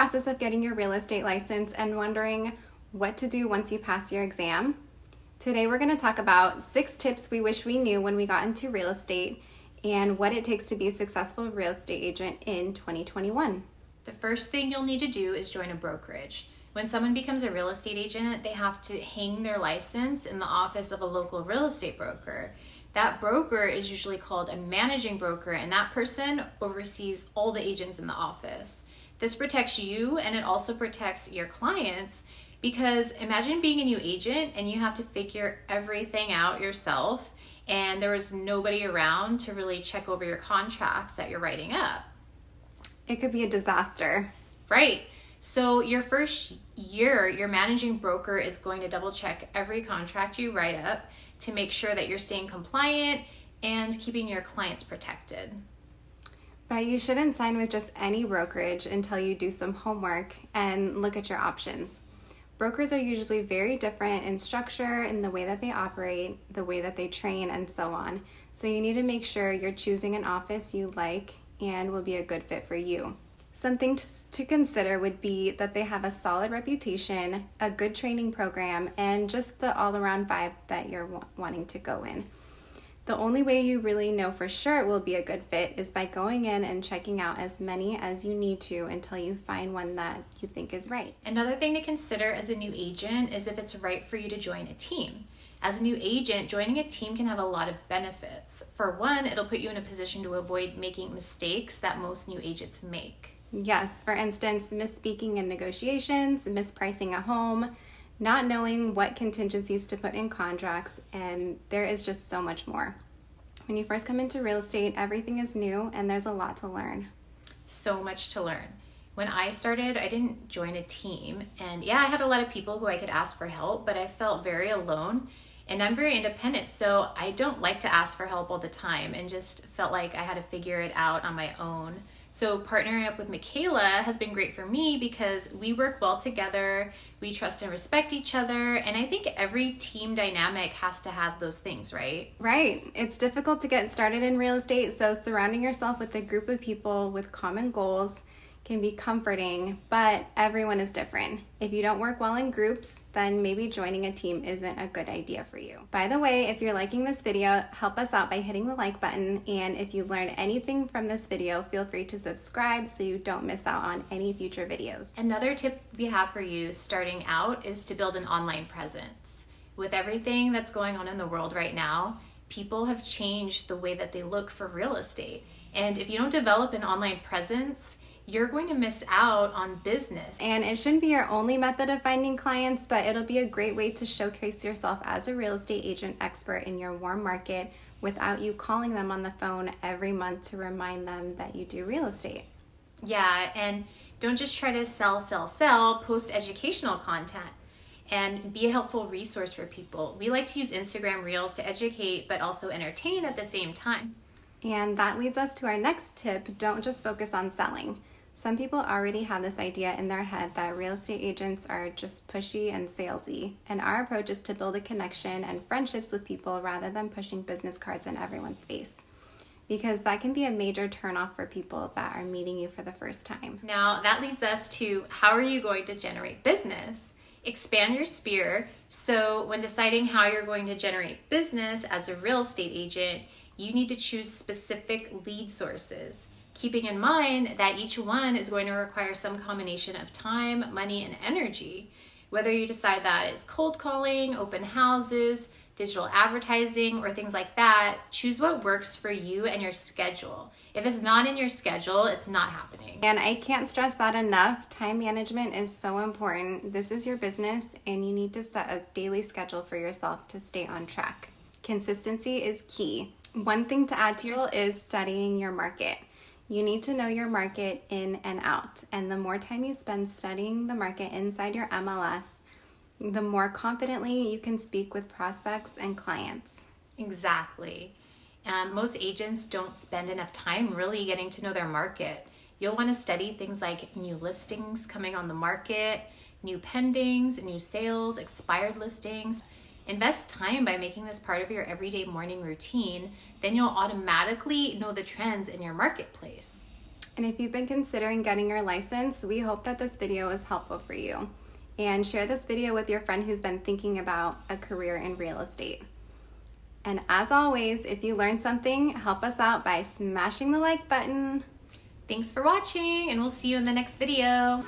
process of getting your real estate license and wondering what to do once you pass your exam? Today we're going to talk about 6 tips we wish we knew when we got into real estate and what it takes to be a successful real estate agent in 2021. The first thing you'll need to do is join a brokerage. When someone becomes a real estate agent, they have to hang their license in the office of a local real estate broker. That broker is usually called a managing broker, and that person oversees all the agents in the office. This protects you, and it also protects your clients, because imagine being a new agent and you have to figure everything out yourself, and there was nobody around to really check over your contracts that you're writing up. It could be a disaster. Right. So your first year, your managing broker is going to double check every contract you write up to make sure that you're staying compliant and keeping your clients protected. But you shouldn't sign with just any brokerage until you do some homework and look at your options. Brokers are usually very different in structure, in the way that they operate, the way that they train, and so on. So you need to make sure you're choosing an office you like and will be a good fit for you. Something to consider would be that they have a solid reputation, a good training program, and just the all-around vibe that you're wanting to go in. The only way you really know for sure it will be a good fit is by going in and checking out as many as you need to until you find one that you think is right. Another thing to consider as a new agent is if it's right for you to join a team. As a new agent, joining a team can have a lot of benefits. For one, it'll put you in a position to avoid making mistakes that most new agents make. Yes, for instance, misspeaking in negotiations, mispricing a home, not knowing what contingencies to put in contracts, and there is just so much more. When you first come into real estate, everything is new and there's a lot to learn. So much to learn. When I started, I didn't join a team, and yeah, I had a lot of people who I could ask for help, but I felt very alone, and I'm very independent, so I don't like to ask for help all the time and just felt like I had to figure it out on my own. So partnering up with Michaela has been great for me because we work well together, we trust and respect each other, and I think every team dynamic has to have those things, right? Right. It's difficult to get started in real estate, so surrounding yourself with a group of people with common goals can be comforting, but everyone is different. If you don't work well in groups, then maybe joining a team isn't a good idea for you. By the way, if you're liking this video, help us out by hitting the like button, and if you learn anything from this video, feel free to subscribe so you don't miss out on any future videos. Another tip we have for you starting out is to build an online presence. With everything that's going on in the world right now, people have changed the way that they look for real estate. And if you don't develop an online presence, you're going to miss out on business. And it shouldn't be your only method of finding clients, but it'll be a great way to showcase yourself as a real estate agent expert in your warm market without you calling them on the phone every month to remind them that you do real estate. Yeah, and don't just try to sell, post educational content and be a helpful resource for people. We like to use Instagram Reels to educate, but also entertain at the same time. And that leads us to our next tip: don't just focus on selling. Some people already have this idea in their head that real estate agents are just pushy and salesy, and our approach is to build a connection and friendships with people rather than pushing business cards in everyone's face, because that can be a major turnoff for people that are meeting you for the first time. Now, that leads us to how are you going to generate business? Expand your sphere. So when deciding how you're going to generate business as a real estate agent, you need to choose specific lead sources, keeping in mind that each one is going to require some combination of time, money, and energy. Whether you decide that it's cold calling, open houses, digital advertising, or things like that, choose what works for you and your schedule. If it's not in your schedule, it's not happening. And I can't stress that enough. Time management is so important. This is your business, and you need to set a daily schedule for yourself to stay on track. Consistency is key. One thing to add to your is studying your market. You need to know your market in and out, and the more time you spend studying the market inside your MLS, the more confidently you can speak with prospects and clients. Exactly. Most agents don't spend enough time really getting to know their market. You'll want to study things like new listings coming on the market, new pendings, new sales, expired listings. Invest time by making this part of your everyday morning routine, then you'll automatically know the trends in your marketplace. And if you've been considering getting your license, we hope that this video is helpful for you. And share this video with your friend who's been thinking about a career in real estate. And as always, if you learned something, help us out by smashing the like button. Thanks for watching, and we'll see you in the next video.